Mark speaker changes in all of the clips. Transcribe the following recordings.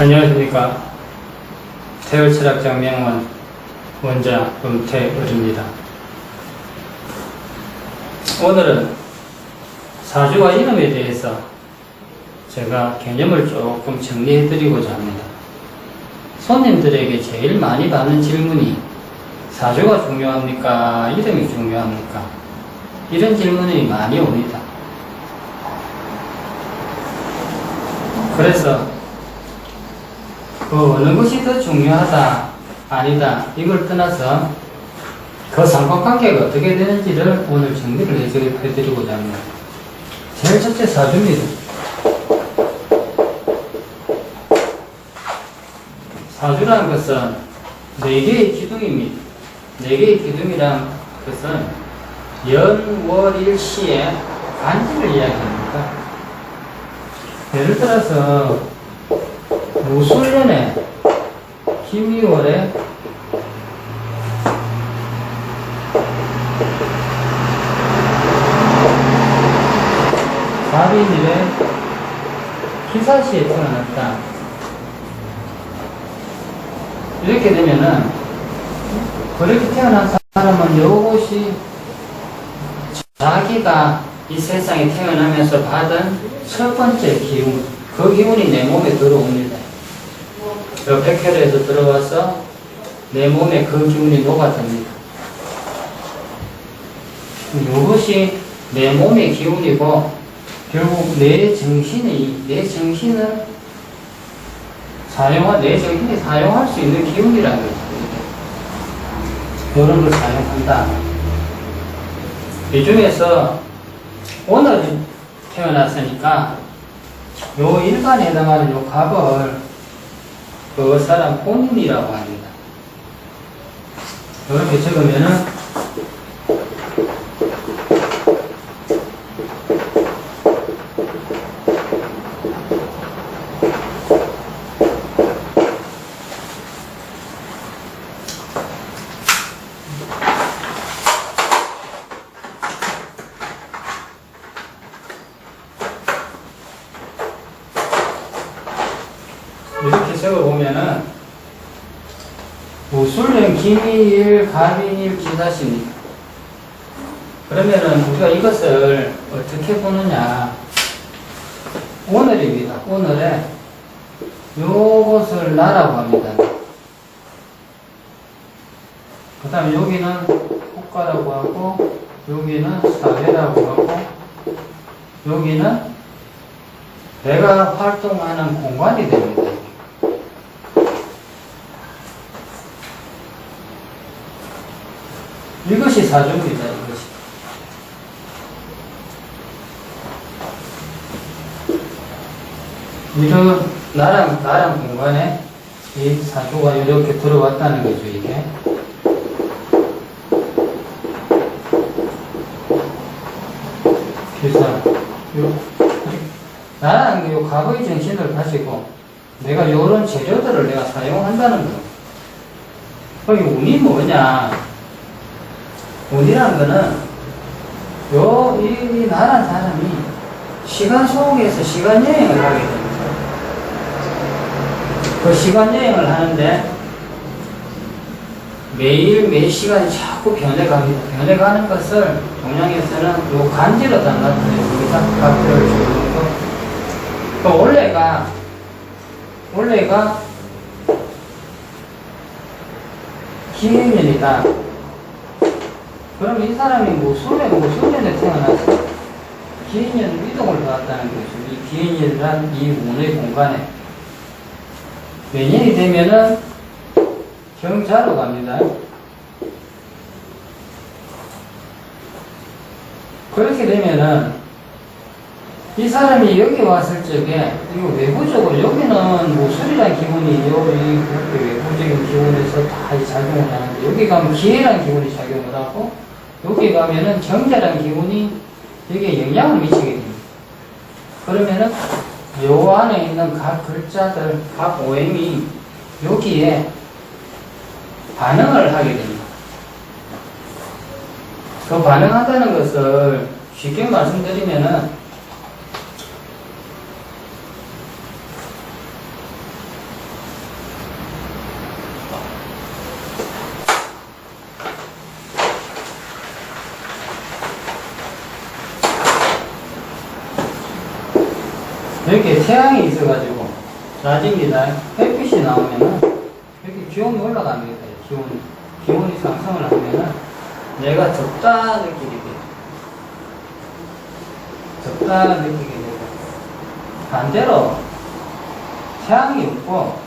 Speaker 1: 안녕하십니까. 태열철학장명원 원자 음태을입니다. 오늘은 사주와 이름에 대해서 제가 개념을 조금 정리해 드리고자 합니다. 손님들에게 제일 많이 받는 질문이 사주가 중요합니까? 이름이 중요합니까? 이런 질문이 많이 옵니다. 그래서 그 어느 것이 더 중요하다, 아니다, 이걸 떠나서 그 상관관계가 어떻게 되는지를 오늘 정리를 해드리고자 합니다. 제일 첫째 사주입니다. 사주라는 것은 4개의 기둥입니다. 4개의 기둥이란 것은 연, 월, 일, 시의 간지를 이야기합니다. 예를 들어서 무술년에 김이월에 갑인일에 기사시에 태어났다. 이렇게 되면은 그렇게 태어난 사람은 요것이 자기가 이 세상에 태어나면서 받은 첫 번째 기운, 그 기운이 내 몸에 들어옵니다. 백혈에서 들어와서 내 몸에 그 기운이 녹아듭니다. 이것이 내 몸의 기운이고 결국 내 정신을 사용할 수 있는 기운이라는 거죠. 이런 걸 사용한다. 이 중에서 오늘 태어났으니까 요 일간에 해당하는 요 갑을 그 사람 본인이라고 합니다. 이렇게 적으면은 이렇게 적어보면은 무술년, 김이일, 갑인일, 기사시입니다. 그러면은 우리가 이것을 어떻게 보느냐. 오늘입니다. 오늘에 요것을 나라고 합니다. 그 다음에 여기는 국가라고 하고, 여기는 사회라고 하고, 여기는 내가 활동하는 공간이 됩니다. 이것이 사주입니다. 이것이. 이런 나랑 공간에 이 사주가 이렇게 들어왔다는 거죠. 이게. 그래서 나랑 요 갑의 정신을 가지고 내가 요런 재료들을 내가 사용한다는 거. 그럼 운이 뭐냐? 운이라는 거는 이 나란 사람이 시간 속에서 시간 여행을 하게 됩니다. 그 시간 여행을 하는데 매일 매 시간이 자꾸 변해갑니다. 변해가는 것을 동양에서는 요 간지로 다 나타내요. 여기다 각도를 주는 거. 또 원래가 기해년이다. 그러면 이 사람이 무술년에 태어나서 기해년 이동을 받았다는 거죠. 이 기해년이란 이 운의 공간에 내년이 되면은 경자로 갑니다. 그렇게 되면은 이 사람이 여기 왔을 적에 이거 외부적으로 여기는 무술이라는 기분이 그렇게 외부적인 기운에서 다 작용을 하는데 여기 가면 기회라는 기분이 작용을 하고 여기 가면은 경자라는 기운이 여기에 영향을 미치게 됩니다. 그러면은 요 안에 있는 각 글자들, 각 오행이 여기에 반응을 하게 됩니다. 그 반응한다는 것을 쉽게 말씀드리면은 이렇게 태양이 있어가지고 낮입니다. 햇빛이 나오면은 이렇게 기온이 올라갑니다. 기온이 상승을 하면은 내가 덥다 느끼게 돼요. 덥다 느끼게 되고, 반대로 태양이 없고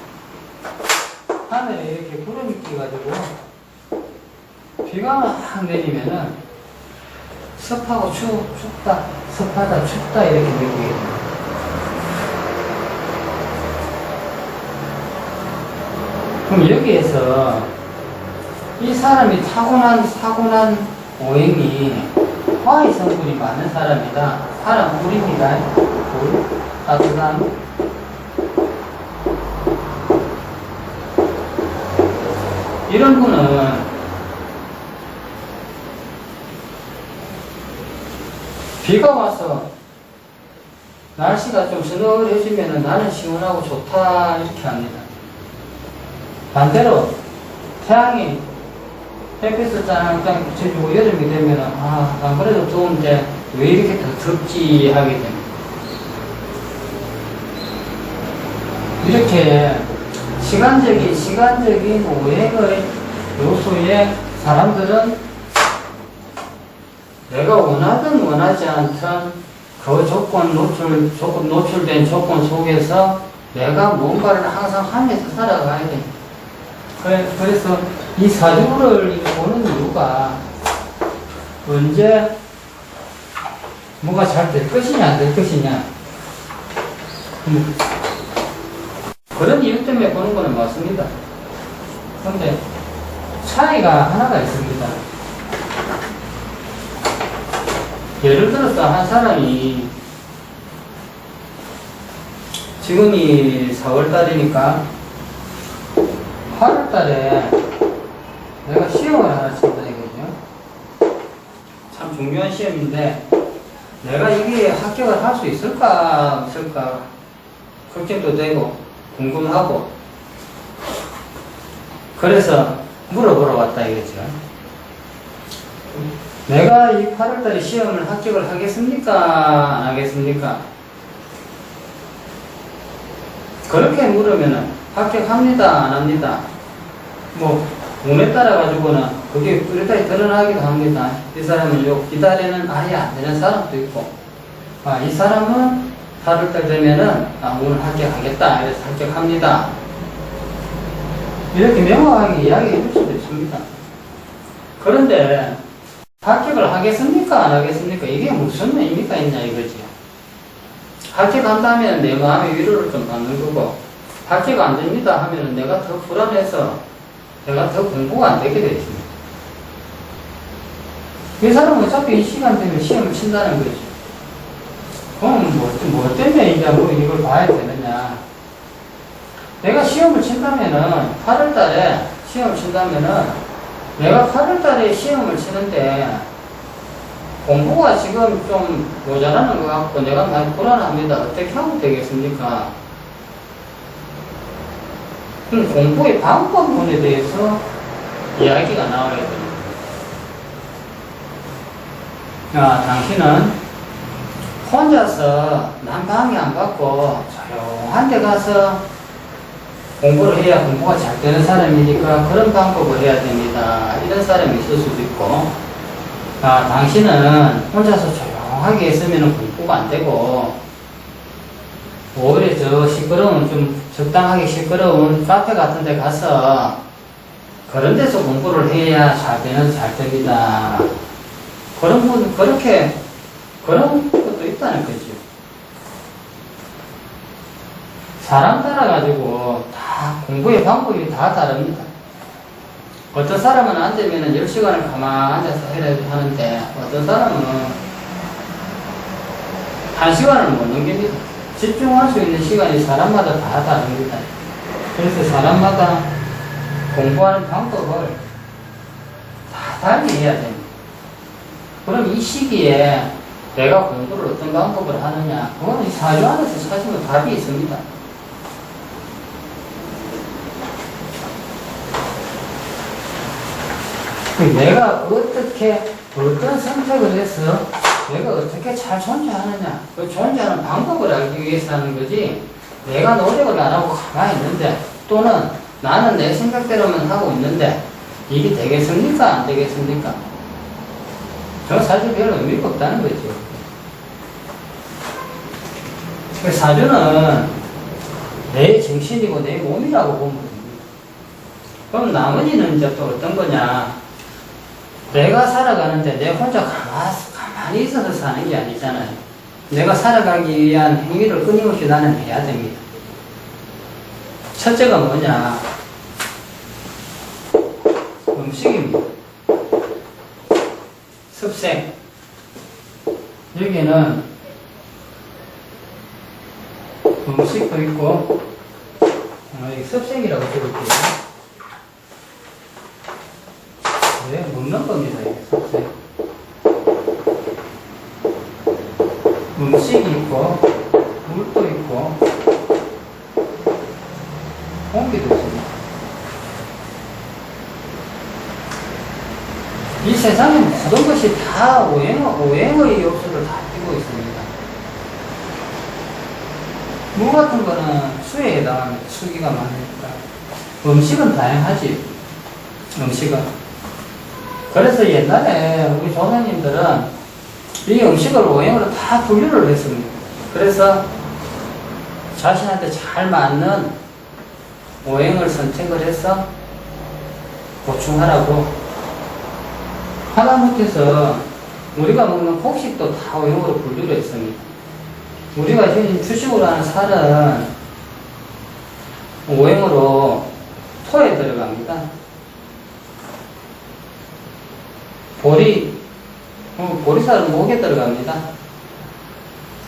Speaker 1: 하늘에 이렇게 구름이 끼가지고 비가 막 내리면은 습하고 춥다, 습하다, 춥다 이렇게 느끼게 돼요. 그럼 여기에서 이 사람이 타고난 오행이 화의 성분이 많은 사람이다. 사람 불입니다. 불, 따뜻한. 이런 분은 비가 와서 날씨가 좀 서늘해지면 나는 시원하고 좋다 이렇게 합니다. 반대로 태양이 햇빛을 짱짱 비춰주고 여름이 되면 안 그래도 더운데 왜 이렇게 더 덥지 하게 됩니다. 이렇게 시간적인 오행의 요소에 사람들은 내가 원하든 원하지 않든 그 노출된 조건 속에서 내가 뭔가를 항상 하면서 살아가야 됩니다. 그래서 이 사주를 보는 이유가 언제 뭐가 잘 될 것이냐 안 될 것이냐 그런 이유 때문에 보는 거는 맞습니다. 그런데 차이가 하나가 있습니다. 예를 들어서 한 사람이 지금이 4월달이니까 8월달에 내가 시험을 하나 친다 이거죠. 참 중요한 시험인데 내가 이게 합격을 할 수 있을까 없을까 걱정도 되고 궁금하고 그래서 물어보러 왔다 이거죠. 내가 이 8월달에 시험을 합격을 하겠습니까 안 하겠습니까? 그렇게 물으면은 합격합니다 안 합니다. 뭐 운에 따라 가지고는 그게 뚜렷하게 드러나기도 합니다. 이 사람은 기다리는 아예 안 되는 사람도 있고 이 사람은 8월달 되면은 오늘 합격하겠다 그래서 합격합니다 이렇게 명확하게 이야기해 줄 수도 있습니다. 그런데 합격을 하겠습니까 안 하겠습니까? 이게 무슨 의미가 있냐 이거지. 합격한다면 내 마음의 위로를 좀 받는 거고 합격 안 됩니다 하면은 내가 더 불안해서 내가 더 공부가 안 되게 되어 있습니다. 이 사람은 어차피 이 시간 되면 시험을 친다는 거지. 그럼 뭐 때문에 이제 뭐 이걸 봐야 되느냐. 내가 시험을 친다면은 8월 달에 시험을 친다면은 내가 8월 달에 시험을 치는데 공부가 지금 좀 모자라는 것 같고 내가 많이 불안합니다. 어떻게 하면 되겠습니까? 그럼 공부의 방법론에 대해서 이야기가 나와야 됩니다. 당신은 혼자서 난방이 안 받고 조용한 데 가서 공부를 해야 공부가 잘 되는 사람이니까 그런 방법을 해야 됩니다. 이런 사람이 있을 수도 있고 당신은 혼자서 조용하게 있으면 공부가 안 되고 오히려 좀 적당하게 시끄러운 카페 같은 데 가서 그런 데서 공부를 해야 잘 됩니다. 그런 것도 있다는 거죠. 사람 따라가지고 다 공부의 방법이 다 다릅니다. 어떤 사람은 앉으면 10시간을 가만히 앉아서 해야 하는데 어떤 사람은 1시간을 못 넘깁니다. 집중할 수 있는 시간이 사람마다 다 다릅니다. 그래서 사람마다 공부하는 방법을 다 달리 해야 됩니다. 그럼 이 시기에 내가 공부를 어떤 방법을 하느냐, 그거는 이 사주 안에서 찾으면 답이 있습니다. 내가 어떤 선택을 해서 내가 어떻게 잘 존재하느냐, 그 존재하는 방법을 알기 위해서 하는 거지, 내가 노력을 안 하고 가만히 있는데, 또는 나는 내 생각대로만 하고 있는데, 이게 되겠습니까? 안 되겠습니까? 저 사실 별로 의미가 없다는 거죠. 그 사주는 내 정신이고 내 몸이라고 보면 됩니다. 그럼 나머지는 이제 또 어떤 거냐? 내가 살아가는데 내 혼자 가만히 있어서 사는 게 아니잖아요. 내가 살아가기 위한 행위를 끊임없이 나는 해야 됩니다. 첫째가 뭐냐? 음식입니다. 습생. 여기는 음식도 있고, 여기 습생이라고 적을게요. 네, 먹는 겁니다, 이게 습생. 음식이 있고, 물도 있고, 공기도 있습니다. 이 세상에 모든 것이 다 오행의 요소를 다 띠고 있습니다. 물 같은 거는 수에 해당합니다. 수기가 많으니까. 음식은 다양하지. 음식은. 그래서 옛날에 우리 조상님들은 이 음식을 오행으로 다 분류를 했습니다. 그래서 자신한테 잘 맞는 오행을 선택을 해서 보충하라고. 하다못해서 우리가 먹는 곡식도 다 오행으로 분류를 했습니다. 우리가 지금 주식으로 하는 살은 오행으로 토에 들어갑니다. 보리살은 목에 들어갑니다.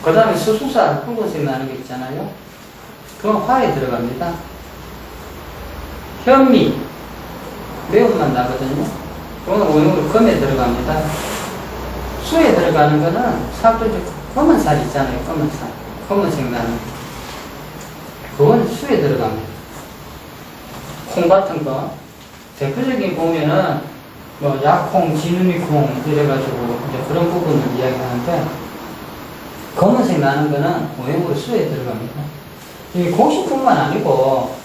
Speaker 1: 그 다음에 수수살, 붉은색 나는 게 있잖아요. 그건 화에 들어갑니다. 현미, 매운맛 나거든요. 그건 오행으로 금에 들어갑니다. 수에 들어가는 거는 살도 검은 살 있잖아요. 검은 살. 검은색 나는 거. 그건 수에 들어갑니다. 콩 같은 거. 대표적인 보면은, 뭐, 약콩, 지느미콩, 이래가지고, 이제 그런 부분을 이야기하는데, 검은색 나는 거는 오행으로 수에 들어갑니다. 이 곡식뿐만 아니고,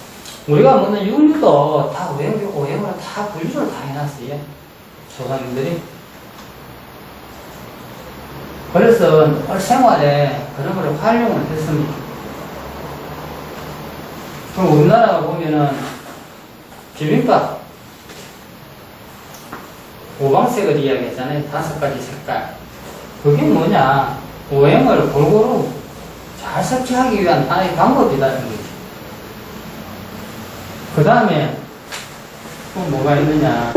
Speaker 1: 우리가 먹는 육류도 다 오행으로 다 분류를 다 해놨어요. 조상님들이. 그래서 생활에 그런 걸 활용을 했습니다. 그럼 우리나라가 보면은 비빔밥 오방색을 이야기했잖아요. 5가지 색깔. 그게 뭐냐? 오행을 골고루 잘 섭취하기 위한 하나의 방법이라는 거죠. 그 다음에 또 뭐가 있느냐?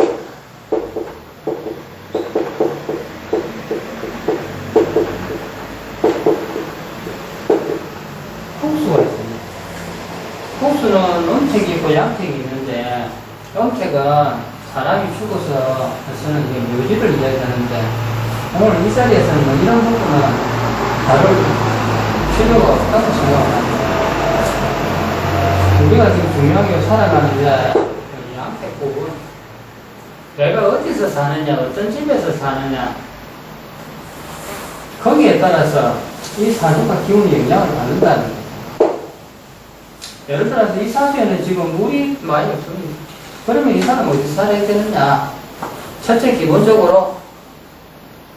Speaker 1: 풍수가 있습니다. 풍수는 음택이 있고 양택이 있는데, 음택은 사람이 죽어서 쓰는 이게 묘지를 이야기하는데, 오늘 이 자리에서는 뭐 이런 부분은 다룰 필요가 없다고 생각합니다. 우리가 지금 중요하게 살아가는데, 이 양택 부분, 내가 어디서 사느냐, 어떤 집에서 사느냐, 거기에 따라서 이 사주가 기운이 영향을 받는다는 거예요. 예를 들어서 이 사주에는 지금 물이 많이 없습니다. 그러면 이 사람은 어디서 살아야 되느냐? 첫째, 기본적으로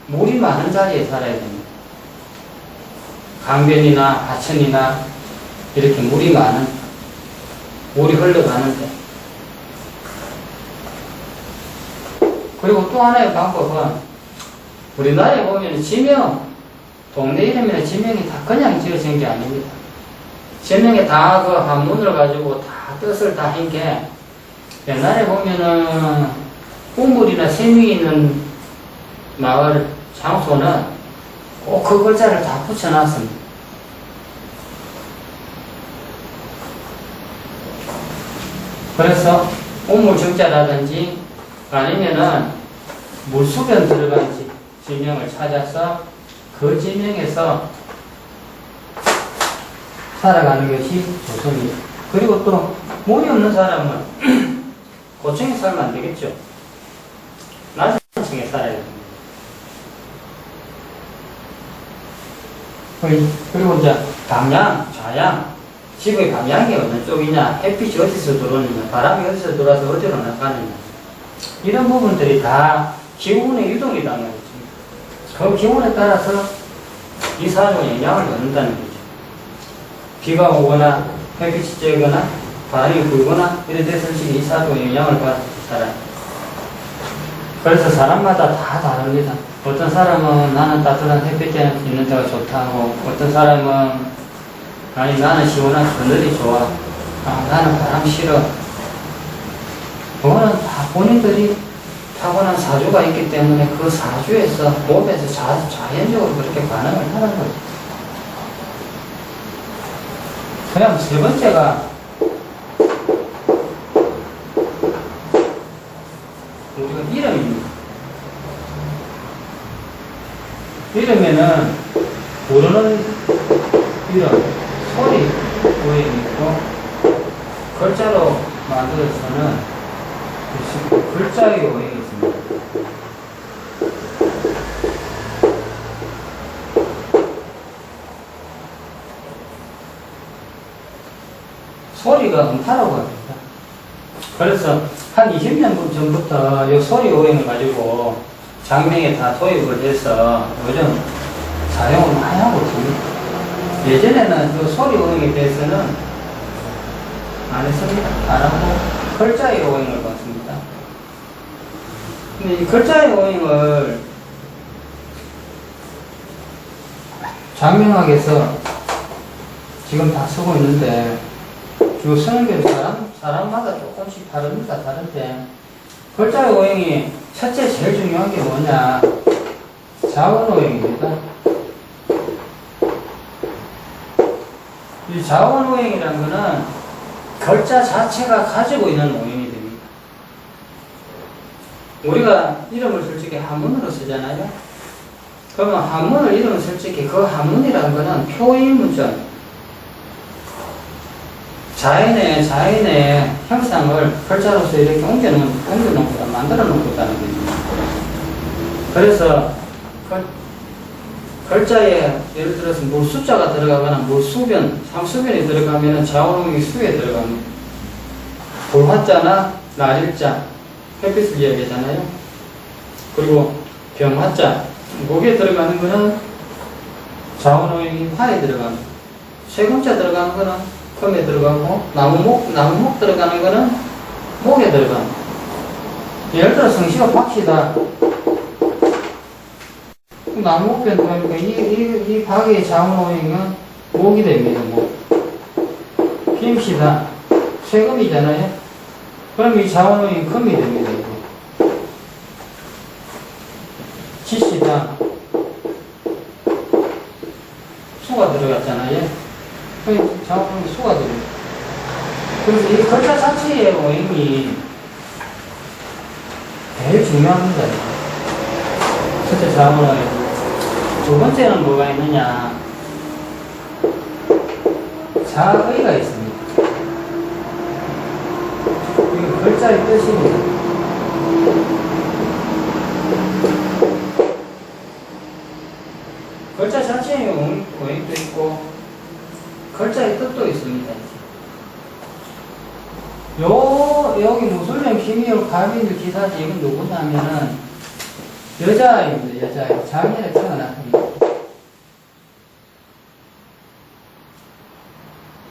Speaker 1: 물이 많은 자리에 살아야 됩니다. 강변이나 하천이나 이렇게 물이 많은, 물이 흘러가는데. 그리고 또 하나의 방법은 우리나라에 보면 지명, 동네 이름이나 지명이 다 그냥 지어진 게 아닙니다. 지명에 다 그 한문을 가지고 다 뜻을 다 한 게, 옛날에 보면은 우물이나 샘이 있는 마을 장소는 꼭 그 글자를 다 붙여놨습니다. 그래서 우물 정자라든지 아니면은 물수변 들어간 지명을 찾아서 그 지명에서 살아가는 것이 조선이에요. 그리고 또 물이 없는 사람은 고층에 살면 안 되겠죠. 낮은 층에 살아야 됩니다. 그리고 이제 방향, 좌향, 집의 방향이 어느 쪽이냐, 햇빛이 어디서 들어오느냐, 바람이 어디서 들어와서 어디로 나가느냐, 이런 부분들이 다 기온의 유동이라는 거죠. 그 기온에 따라서 이 사주에 영향을 받는다는 거죠. 비가 오거나 햇빛이 쬐거나 바람이 불거나 이런 데서 이 사주에 영향을 받는 사람. 그래서 사람마다 다 다릅니다. 어떤 사람은 나는 따뜻한 햇빛이 있는 데가 좋다고, 어떤 사람은 아니 나는 시원한 그늘이 좋아, 나는 바람 싫어. 그거는 다 본인들이 타고난 사주가 있기 때문에 그 사주에서 몸에서 자연적으로 그렇게 반응을 하는 거죠. 그냥 세 번째가 우리가 이름입니다. 이름에는 부르는 이름, 소리 오행이 있고, 글자로 만들어서는 글자의 오행이 있습니다. 소리가 음파라고 합니다. 그래서 한 20년 전부터 이 소리 오행을 가지고 장명에 다 도입을 해서 요즘 사용을 많이 하고 있습니다. 예전에는 그 소리 오행에 대해서는 안 했습니다. 안 하고 글자의 오행을 봤습니다. 근데 이 글자의 오행을 장명학에서 지금 다 쓰고 있는데, 요 쓰는 게 사람마다 조금씩 다릅니다. 다른데, 글자의 오행이 첫째 제일 중요한 게 뭐냐, 자원오행입니다. 이 자원오행이라는 거는 글자 자체가 가지고 있는 오행이 됩니다. 우리가 이름을 솔직히 한문으로 쓰잖아요. 그러면 한문을 이름을 솔직히 그 한문이라는 거는 표의문전, 자연의 형상을 글자로서 이렇게 옮겨놓고 만들어 놓고 있다는 거죠. 그래서 글자에 예를 들어서 뭐 숫자가 들어가거나 뭐 수변, 상수변이 들어가면 자원오행이 수에 들어갑니다. 볼화자나 날일자, 햇빛을 이야기하잖아요. 그리고 병화자, 목에 들어가는 거는 자원오행이 화에 들어갑니다. 세금자 들어가는 거는 금에 들어가고, 나무목 들어가는 거는 목에 들어갑니다. 예를 들어 성씨가 박씨다. 나무목변 들어가니까 이 박의 자원오행은 목이 됩니다. 목. 김씨다. 세금이잖아요. 그럼 이 자원오행이 금이 됩니다. 지씨다. 수가 들어갔잖아요. 그 자원오행이 수가 들어갑니다. 그래서 이 글자 자체의 오행이 제일 중요합니다. 첫째 자원오행. 두 번째는 뭐가 있느냐, 자의가 있습니다. 이게 글자의 뜻입니다. 글자 자체의 오행도 있고 글자의 뜻도 있습니다. 여기 무술령, 김희열, 가빈, 기사지, 이건 누구냐면은 여자입니다. 여자예요. 작년에 태어났습니다.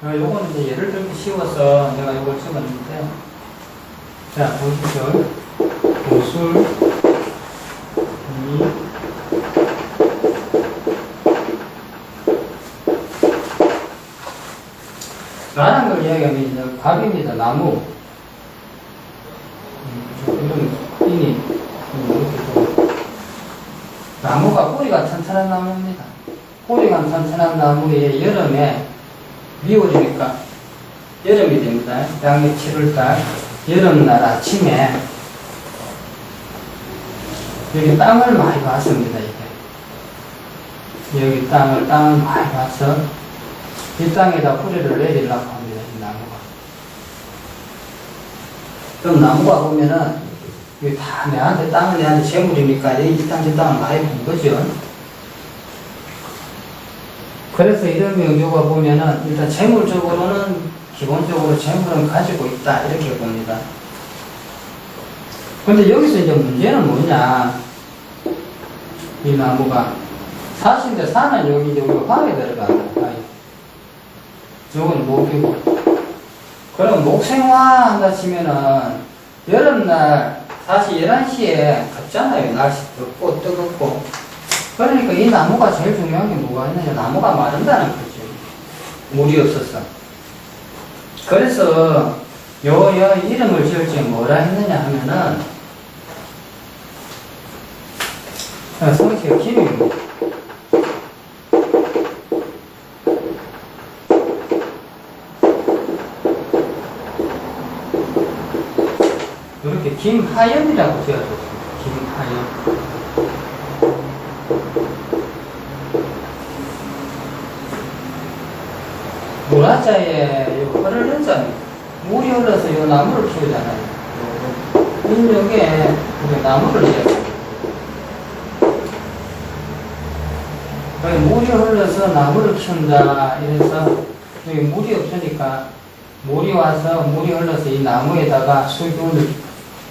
Speaker 1: 요거는 이제 예를 들기 쉬워서 내가 요걸 찍었는데요. 자, 보시죠. 무술, 라는 걸 이야기하면 이제 갑입니다. 나무. 이니 나무가 뿌리가 튼튼한 나무입니다. 뿌리가 튼튼한 나무에 여름에 미워지니까 여름이 됩니다. 양력 7월달 여름날 아침에 여기 땅을 많이 봤습니다. 이게 여기 땅을 많이 봐서 이 땅에다 뿌리를 내리려고 합니다. 이 나무가. 그럼 나무가 보면은 이게 다 땅은 내한테 재물이니까 이 땅 저 땅을 많이 본 거죠. 그래서 이런 경우가 보면은 일단 재물적으로는 기본적으로 재물은 가지고 있다 이렇게 봅니다. 근데 여기서 이제 문제는 뭐냐, 이 나무가 사신데 사는 여기 이제 우리가 화에 들어가. 요건 목이고. 그럼 목생화 한다 치면은 여름날 사실 11시에 덥잖아요. 날씨 덥고 뜨겁고. 그러니까 이 나무가 제일 중요한 게 뭐가 있느냐, 나무가 마른다는 거죠. 물이 없어서. 그래서 요 이름을 지을 때 뭐라 했느냐 하면은 성씨가 김입니다. 이렇게 김하연이라고 지어줬습니다. 김하연. 문화자에 펄을 넣잖아요. 물이 흘러서 이 나무를 키우잖아요. 인력에 나무를 넣어요. 물이 흘러서 나무를 키운다. 이래서 여기 물이 없으니까 물이 와서 물이 흘러서 이 나무에다가 수분을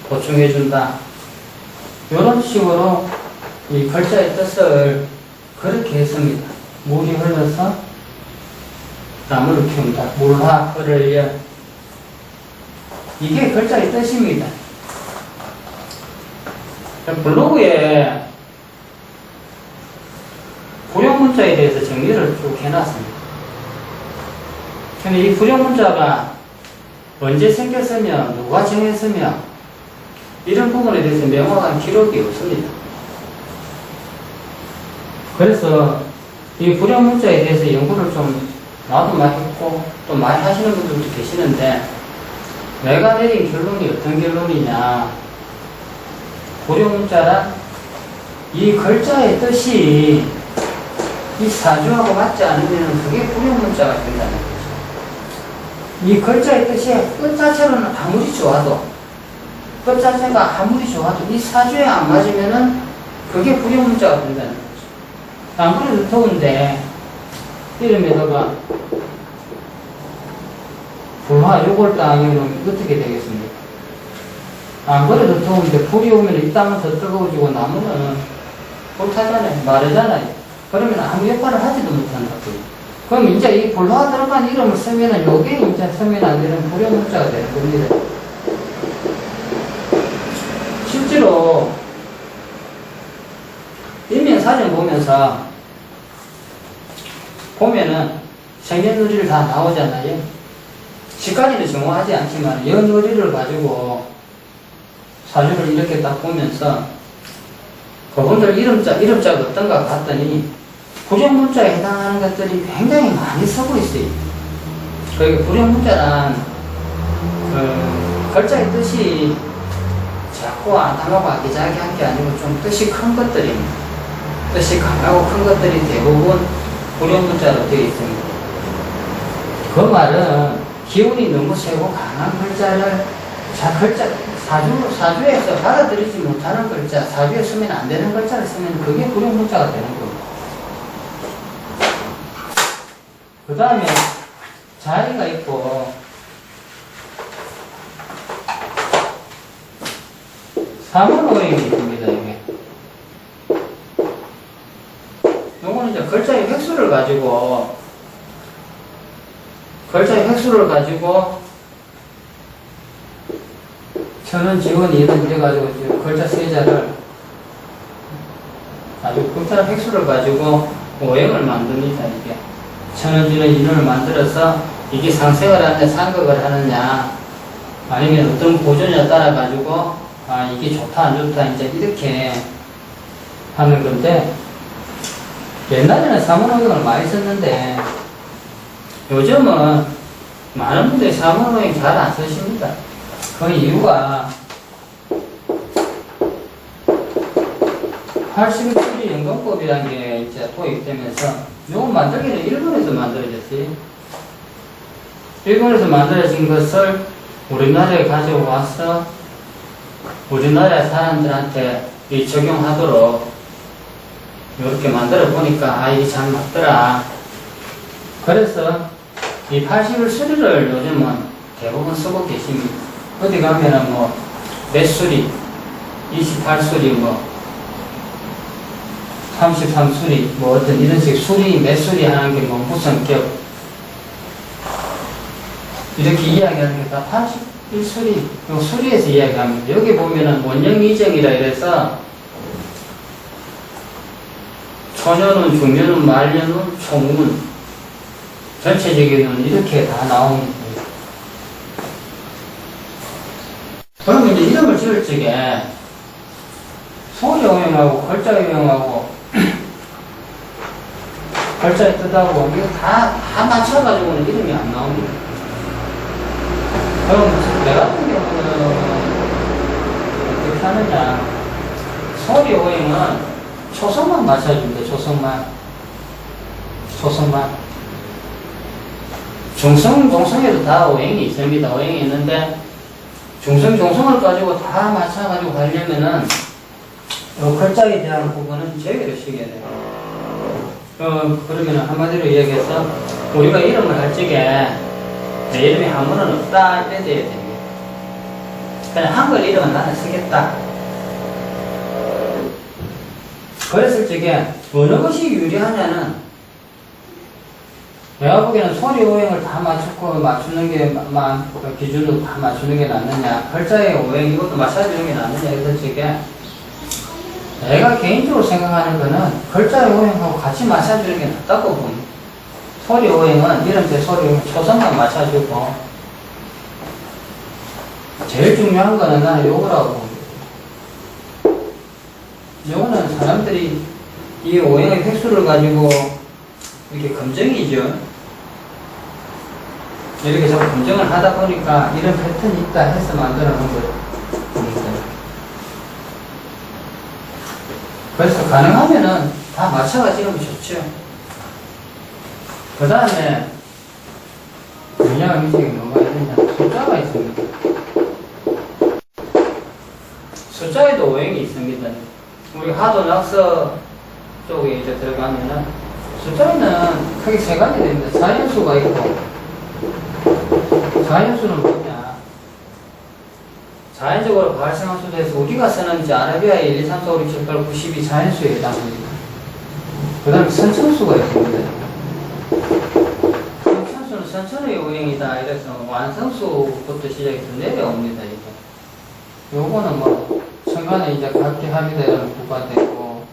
Speaker 1: 보충해준다. 이런 식으로 이 글자의 뜻을 그렇게 했습니다. 물이 흘러서 나무를 키운다. 물화 흐르려. 이게 글자의 뜻입니다. 블로그에 불용문자에 대해서 정리를 쭉 해놨습니다. 근데 이 불용문자가 언제 생겼으며 누가 정했으며 이런 부분에 대해서 명확한 기록이 없습니다. 그래서 이 불용문자에 대해서 연구를 좀 나도 많이 했고 또 많이 하시는 분들도 계시는데, 내가 내린 결론이 어떤 결론이냐, 불용문자란 이 글자의 뜻이 이 사주하고 맞지 않으면 그게 불용문자가 된다는 거죠. 이 글자의 뜻이 뜻 자체로는 아무리 좋아도, 뜻 자체가 아무리 좋아도 이 사주에 안 맞으면은 그게 불용문자가 된다는 거죠. 아무래도 더운데 이름에다가 불화 요걸 땅이면 어떻게 되겠습니까? 안 그래도 더운데 불이 오면 이 땅은 더 뜨거워지고 나무는 불타잖아요. 마르잖아요. 그러면 아무 역할을 하지도 못한다고요. 그럼 이제 이 불화 들어간 이름을 쓰면은 요게 이제 쓰면 안 되는 불용문자가 되는 겁니다. 실제로 인명사전 보면서 보면은 생년월일을 다 나오잖아요. 시까지는 정확하지 않지만 연월일을 가지고 사주를 이렇게 딱 보면서 그분들 이름자가 어떤가 봤더니 부정문자에 해당하는 것들이 굉장히 많이 쓰고 있어요. 그러니까 부정문자란 글자의 뜻이 작고 안탐하고 아기자기한 게 아니고 좀 뜻이 큰 것들입니다. 뜻이 강하고 큰 것들이 대부분 불용문자로 되어 있습니다. 그 말은 기운이 너무 세고 강한 글자를 사주에서 받아들이지 못하는 글자, 사주에 쓰면 안 되는 글자를 쓰면 그게 불용문자가 되는 겁니다. 그 다음에 자리가 있고 사문오행이 있습니다. 이게 요거는 이제 글자의 획수를 가지고 천원, 지원, 이런 이래가지고 글자 세자를 아주 글자 획수를 가지고 오행을 만듭니다. 이게 천원, 지원, 인원을 만들어서 이게 상생을 하느냐 상극을 하느냐 아니면 어떤 고전에 따라 가지고 이게 좋다 안 좋다 이제 이렇게 하는 건데, 옛날에는 사문오행을 많이 썼는데 요즘은 많은 분들이 사문오행 잘 안 쓰십니다. 그 이유가 81조리 연금법이라는 게 이제 도입되면서 요거 만들기는 일본에서 만들어졌어요. 일본에서 만들어진 것을 우리나라에 가져와서 우리나라 사람들한테 적용하도록 이렇게 만들어 보니까 이게 잘 맞더라. 그래서 이 81수리를 요즘은 대부분 쓰고 계십니다. 어디 가면은 뭐 몇 수리, 28수리, 뭐 33수리, 뭐 어떤 이런 식 수리, 몇 수리 하는 게 뭐 무슨 격 이렇게 이야기하는 게 다 81수리, 요 수리에서 이야기합니다. 여기 보면은 원형 이정이라 이래서 초년운, 중년운, 말년운, 총운, 전체적인 운 이렇게 다 나옵니다. 그러면 이제 이름을 지을 적에 소리 오형하고 글자 오형하고 글자의 뜻하고 이거 다 맞춰가지고는 이름이 안 나옵니다. 그럼 내 같은 경우는 어떻게 하느냐, 소리 오형은 초성만 맞춰준대. 초성만. 종성에도 다 오행이 있습니다. 오행이 있는데 종성을 가지고 다 맞춰가지고 가려면은 글자에 대한 부분은 제외를 시켜야 돼요. 그러면 한마디로 이야기해서 우리가 이름을 할 적에 내 이름이 한문은 없다 이래야 됩니다. 그냥 한글 이름은 나는 쓰겠다. 그랬을 적에 어느 것이 유리하냐는, 내가 보기에는 소리 오행을 다 맞추는 게 기준으로 다 맞추는 게 낫느냐, 글자의 오행 이것도 맞춰주는 게 낫느냐 이랬을 적에 내가 개인적으로 생각하는 거는 글자의 오행하고 같이 맞춰주는 게 낫다고 봅니다. 소리 오행은 이름대 소리 오행 초성만 맞춰주고, 제일 중요한 거는 나는 요거라고 봅니다. 요거는 사람들이 이 오행의 획수를 가지고 이렇게 검증이죠. 이렇게 자꾸 검증을 하다 보니까 이런 패턴이 있다 해서 만들어 놓은 거예요. 그래서 가능하면은 다 맞춰가지고 좋죠. 그 다음에 분야가 밑에 뭐가 있느냐, 숫자가 있습니다. 숫자에도 오행이 있습니다. 우리 하도 낙서 쪽에 이제 들어가면은 숫자에는 크게 세 가지 됩니다. 자연수가 있고, 자연수는 뭐냐, 자연적으로 발생한 수에서 우리가 쓰는 이제 아라비아의 1, 2, 3, 4, 5, 6, 7, 8, 9, 10이 자연수에 해당합니다. 그 다음에 선천수가 있습니다. 선천수는 선천의 오행이다 이래서 완성수부터 시작해서 내려옵니다. 이게 요거는 뭐 천간에 이제 각기 합의되는 구가 되고,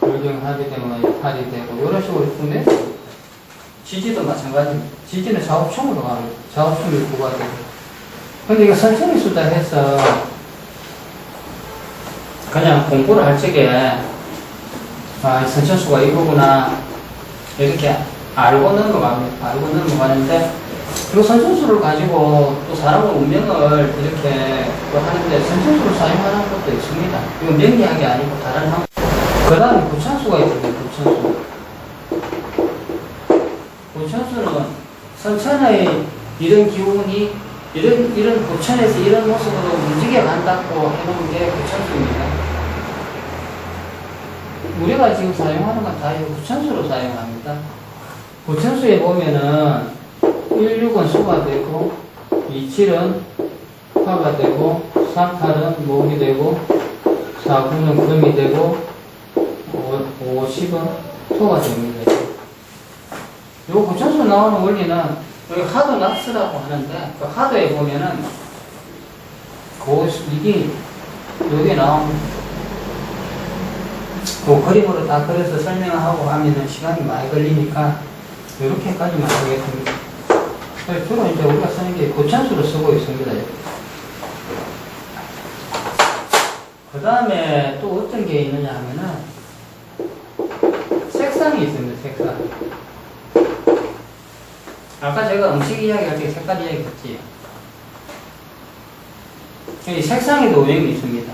Speaker 1: 불경 합의되면 할이 되고, 이런 식으로 쭉 내려옵니다. 지지도 마찬가지입니다. 지지는 좌우충으로 갑니다. 좌우충이 구가 되고. 근데 이거 선천의 수다 해서 그냥 공부를 할 적에 선천수가 이거구나 이렇게 알고 넘어가는데, 이 선천수를 가지고 또 사람의 운명을 이렇게 또 하는데 선천수를 사용하는 것도 있습니다. 이거 명리학이 아니고 다른 한. 그 다음에 부천수가 있습니다. 부천수는 선천의 이런 기운이 이런 부천에서 이런 모습으로 움직여 간다고 해놓은 게 부천수입니다. 우리가 지금 사용하는 건 다 부천수로 사용합니다. 부천수에 보면은 16은 수가 되고, 27은 화가 되고, 38은 목이 되고, 49는 금이 되고, 50은 토가 됩니다. 요 부천수 나오는 원리는 여기 하도 낙스라고 하는데, 그 하도에 보면은 이게 여기 나옵니다. 그 그림으로 다 그려서 설명하고 하면은 시간이 많이 걸리니까 이렇게까지만 하겠습니다. 주로 이제 우리가 쓰는 게 부천수로 쓰고 있습니다. 그 다음에 또 어떤 게 있느냐 하면은 색상이 있습니다. 색상. 아까 제가 음식 이야기할 때 색깔 이야기 했지. 이 색상에도 오행이 있습니다.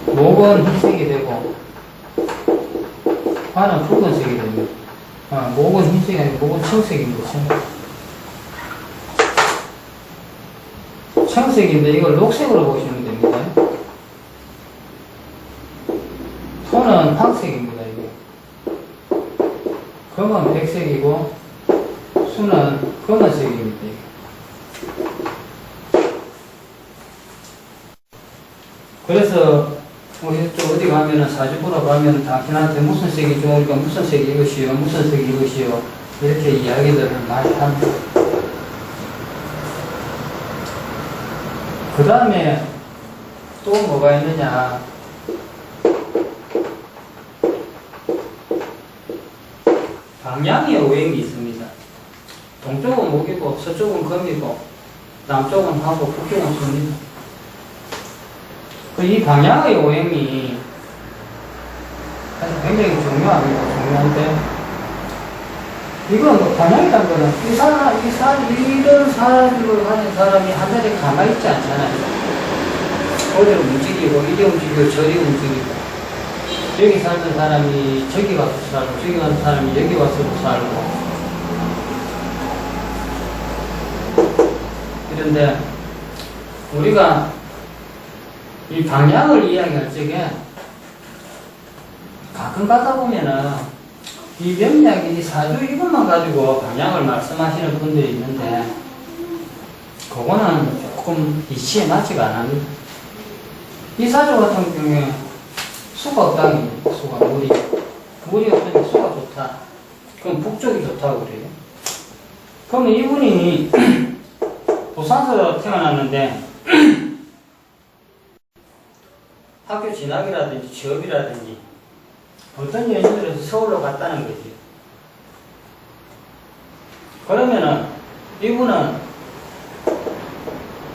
Speaker 1: 목은 흰색이 되고, 화는 붉은색이 됩니다. 목은 흰색이 아니고 목은 청색입니다. 청색인데 이걸 녹색으로 보시면 됩니다. 토는 황색입니다. 이게 검은 백색이고 수는 검은색입니다. 그래서 우리 또 어디 가면은 사주 보러 가면 당신한테 무슨 색이 좋으니까 무슨 색이 이것이요, 무슨 색이 이것이요 이렇게 이야기들을 많이 합니다. 그 다음에 또 뭐가 있느냐? 방향의 오행이 있습니다. 동쪽은 목이고 서쪽은 금이고 남쪽은 화고 북쪽은 수입니다. 이 방향의 오행이 굉장히 중요한데, 이건 뭐 방향이란 거는 이런 사람으로 하는 사람이 한 자리에 가만히 있지 않잖아요. 어디로 움직이고, 이리 움직이고, 저리 움직이고, 여기 살던 사람이 저기 가서 살고, 저기 가는 사람이 여기 와서 살고. 그런데 우리가 이 방향을 이야기할 적에 가끔 가다 보면은 이 명략이 사주 이것만 가지고 방향을 말씀하시는 분들이 있는데 그거는 조금 이치에 맞지가 않습니다. 이 사주 같은 경우에 수가 없다는 수가 물이 없으니 수가 좋다. 그럼 북쪽이 좋다고 그래요. 그러면 이분이 부산에서 태어났는데 학교 진학이라든지 취업이라든지 어떤 연인들에서 서울로 갔다는 거지. 그러면은 이분은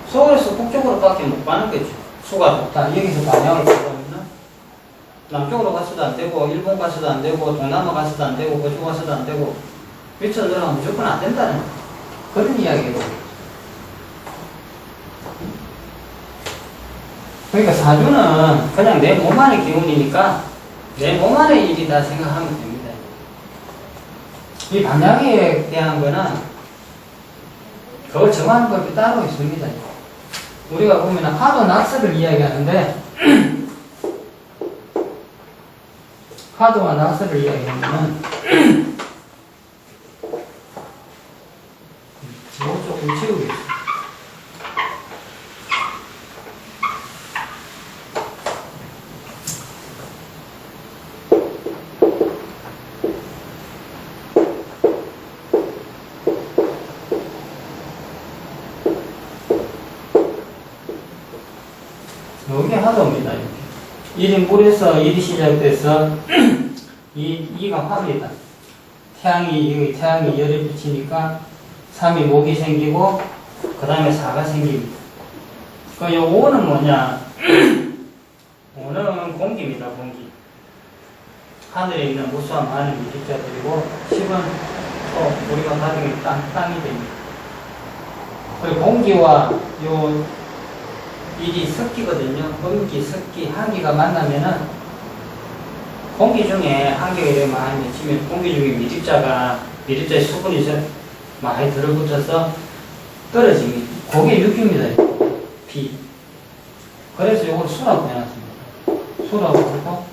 Speaker 1: 서울에서 북쪽으로 밖에 못 가는 거지. 수가 좋다. 여기서 방향을 보면 남쪽으로 가서도 안 되고, 일본 가서도 안 되고, 동남아 가서도 안 되고, 거쪽 가서도 안 되고, 밑으로 내려가면 무조건 안 된다는 그런 이야기고. 그러니까 사주는 그냥 내 몸 안의 기운이니까 내 몸 안의 일이다 생각하면 됩니다. 이 방향에 대한 거는 그걸 정하는 법이 따로 있습니다. 우리가 보면 화도 낙서를 이야기하는데 화도와 낙서를 이야기하면 이거 조금 지우겠습니다. 이게 화도입니다. 1인 물에서 1이 시작돼서 2가 화입니다. 태양이 열을 비치니까 3이 목이 생기고 그 다음에 4가 생깁니다. 그 5는 뭐냐? 5는 공기입니다. 공기. 하늘에 있는 무수한 많은 미식자들이고 10은 또 우리가 가정의 땅이 됩니다. 그리고 공기와 요 일이 섞이거든요. 공기, 섞기, 한기가 만나면은 공기 중에 한기가 이렇게 많이 맺히면 공기 중에 미립자의 수분이 많이 들어붙어서 떨어집니다. 그게 육입니다. 비. 그래서 이걸 수라고 해놨습니다. 수라고 하고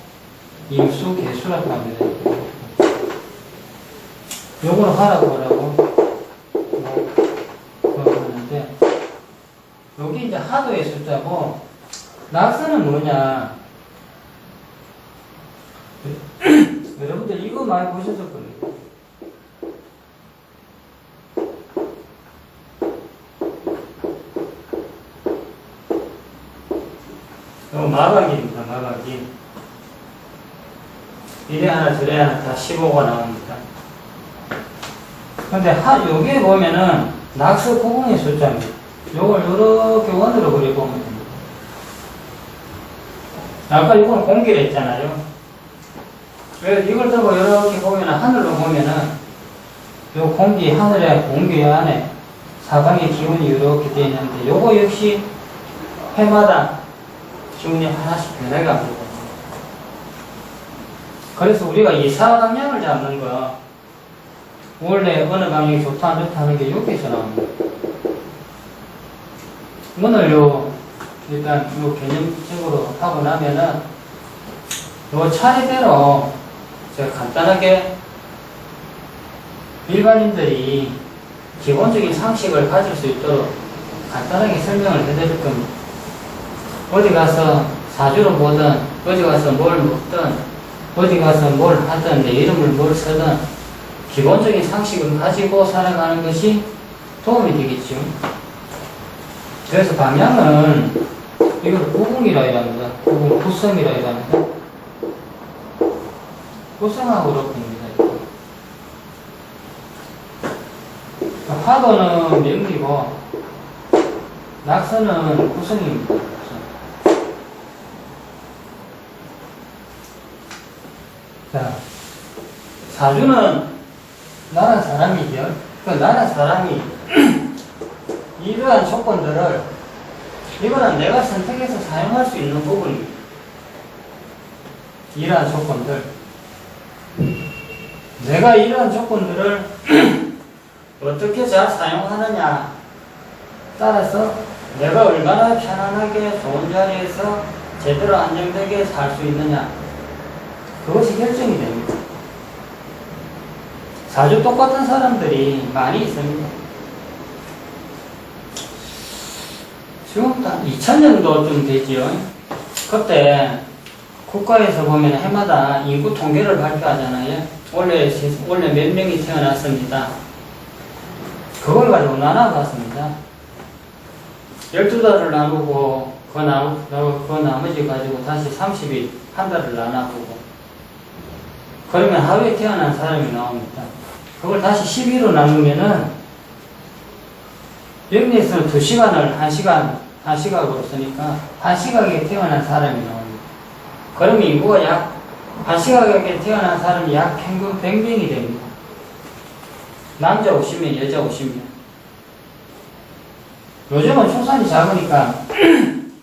Speaker 1: 임수, 개수라고 합니다. 요걸 하라고 하는데 여기 이제 하도의 숫자고, 낙서는 뭐냐? 여러분들 이거 많이 보셨을 겁니다. 이거 마각입니다. 마각이. 이래 하나 저래 하나 다 15가 나옵니다. 근데 여기에 보면은 낙서 구분의 숫자입니다. 요걸 이렇게 원으로 그려보면 됩니다. 아까 이건 공기를 했잖아요. 그래서 이걸 들고 이렇게 보면 하늘로 보면은 요 공기, 하늘의 공기 안에 사방의 기운이 이렇게 되어 있는데 요거 역시 해마다 기운이 하나씩 변해갑니다. 그래서 우리가 이 사방향을 잡는 거 원래 어느 방향이 좋다 안 좋다 하는 게 여기서 나옵니다. 오늘 일단 개념적으로 하고 나면은 요 차례대로 제가 간단하게 일반인들이 기본적인 상식을 가질 수 있도록 간단하게 설명을 해드릴 겁니다. 어디 가서 사주를 보든, 어디 가서 뭘 먹든, 어디 가서 뭘 하든, 내 이름을 뭘 쓰든, 기본적인 상식을 가지고 살아가는 것이 도움이 되겠죠. 그래서 방향은, 이걸 구궁이라 이랍니다. 구궁, 구성이라 이랍니다. 구성하고 봅니다. 화도는 명리고, 낙서는 구성입니다. 자, 사주는 나라 사람이죠. 그 나라 사람이 이러한 조건들을, 이거는 내가 선택해서 사용할 수 있는 부분입니다. 이러한 조건들. 내가 이러한 조건들을 어떻게 잘 사용하느냐 따라서 내가 얼마나 편안하게 좋은 자리에서 제대로 안정되게 살 수 있느냐, 그것이 결정이 됩니다. 사주 똑같은 사람들이 많이 있습니다. 지금 2000년도쯤 되지요. 그때 국가에서 보면 해마다 인구 통계를 발표하잖아요. 원래 몇 명이 태어났습니다. 그걸 가지고 나눠봤습니다. 12달을 나누고 그 나머지 가지고 다시 30일 한 달을 나눠보고, 그러면 하루에 태어난 사람이 나옵니다. 그걸 다시 12로 나누면은 영리에서는 2시간을 1시각으로 쓰니까 1시각에 태어난 사람이 나옵니다. 그러면 인구가 약 1시각에 태어난 사람이 약 평균 100명이 됩니다. 남자 50명, 여자 50명. 요즘은 출산이 작으니까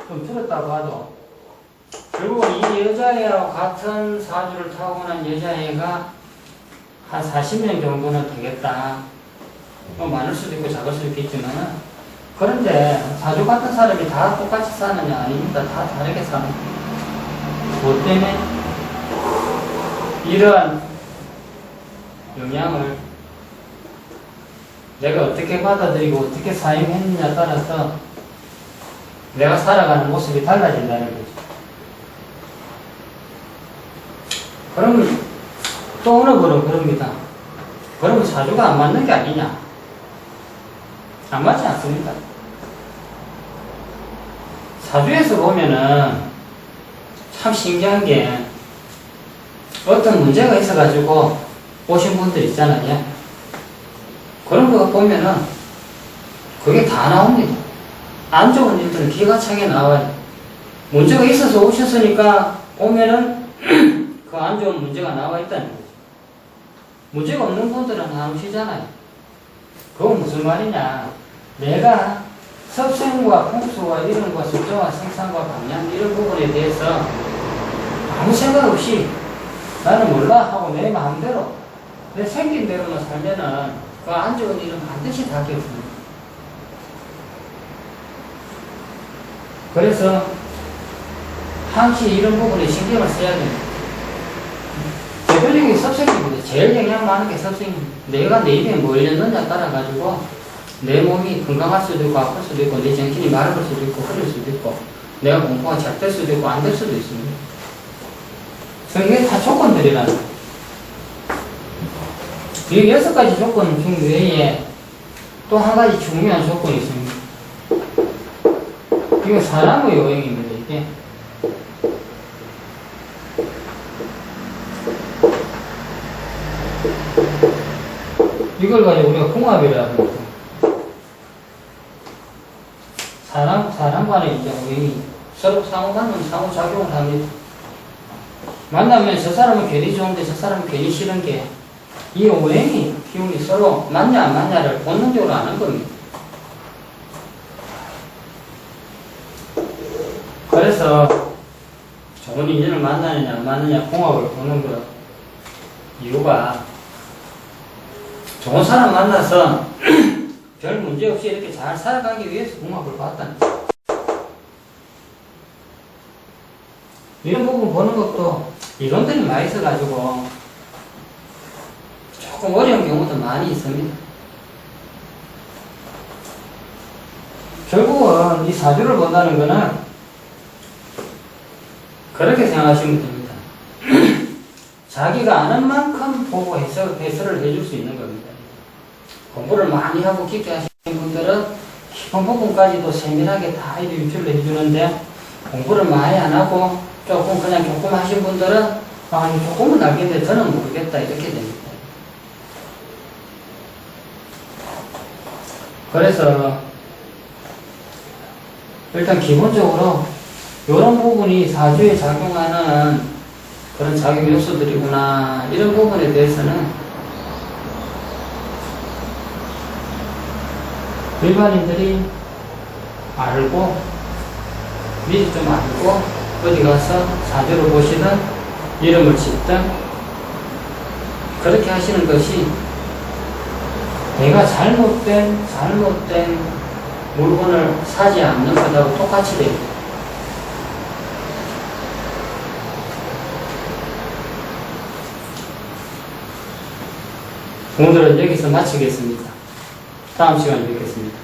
Speaker 1: 좀 줄었다고 하죠. 결국은 이 여자애하고 같은 사주를 타고난 여자애가 한 40명 정도는 되겠다. 뭐 많을 수도 있고 작을 수도 있겠지만, 그런데 사주 같은 사람이 다 똑같이 사느냐? 아닙니다. 다 다르게 삽니다. 뭐 때문에? 이러한 영향을 내가 어떻게 받아들이고 어떻게 사용했느냐에 따라서 내가 살아가는 모습이 달라진다는 거죠. 그러면 또 어느 분은 그럽니다. 그러면 사주가 안 맞는 게 아니냐? 안 맞지 않습니다. 사주에서 보면은 참 신기한 게, 어떤 문제가 있어가지고 오신 분들 있잖아요. 그런 거 보면은 그게 다 나옵니다. 안 좋은 일들은 기가 차게 나와요. 문제가 있어서 오셨으니까 오면은 그 안 좋은 문제가 나와 있다는 거죠. 문제가 없는 분들은 안 오시잖아요. 그건 무슨 말이냐? 내가 섭생과 풍수와 이런과 수조와 생산과 방향 이런 부분에 대해서 아무 생각 없이 나는 몰라 하고 내 마음대로 내 생긴 대로만 살면은 그 안 좋은 일은 반드시 다 겪습니다. 그래서 항시 이런 부분에 신경을 써야 됩니다. 대표적인 섭생입니다. 제일 영향 많은 게 섭생입니다. 내가 내 입에 뭘 넣느냐에 따라가지고 내 몸이 건강할 수도 있고 아플 수도 있고 내 정신이 마를 수도 있고 흐릴 수도 있고 내가 공부가 잘 될 수도 있고 안 될 수도 있습니다. 이게 다 조건들이라는 거예요. 이 6가지 조건 중 외에 또 한 가지 중요한 조건이 있습니다. 이건 사람의 요행입니다. 이게 이걸 가지고 우리가 궁합이라고 합니다. 사람 간의 이제 우연이 서로 상호받는 상호작용을 합니다. 만나면 저 사람은 괜히 좋은데 저 사람은 괜히 싫은 게, 이 오행이 기운이 서로 맞냐 안 맞냐를 본능적으로 아는 겁니다. 그래서 좋은 인연을 만나느냐 안 만나느냐 궁합을 보는 거 이유가, 좋은 사람 만나서 별 문제 없이 이렇게 잘 살아가기 위해서 궁합을 봤다는 거예요. 이런 부분 보는 것도 이론들이 많이 있어가지고 조금 어려운 경우도 많이 있습니다. 결국은 이 사주를 본다는 거는 그렇게 생각하시면 됩니다. 자기가 아는 만큼 보고 해설을 해줄 수 있는 겁니다. 공부를 많이 하고 깊게 하시는 분들은 깊은 부분까지도 세밀하게 다 유출을 해주는데, 공부를 많이 안 하고 그냥 조금 하신 분들은 조금은 알겠는데 저는 모르겠다 이렇게 됩니다. 그래서 일단 기본적으로 이런 부분이 사주에 작용하는 그런 작용 요소들이구나, 이런 부분에 대해서는 일반인들이 알고, 미리 좀 알고 어디 가서 사주를 보시든 이름을 짓든 그렇게 하시는 것이 내가 잘못된 물건을 사지 않는 것하고 똑같이 됩니다. 오늘은 여기서 마치겠습니다. 다음 시간에 뵙겠습니다.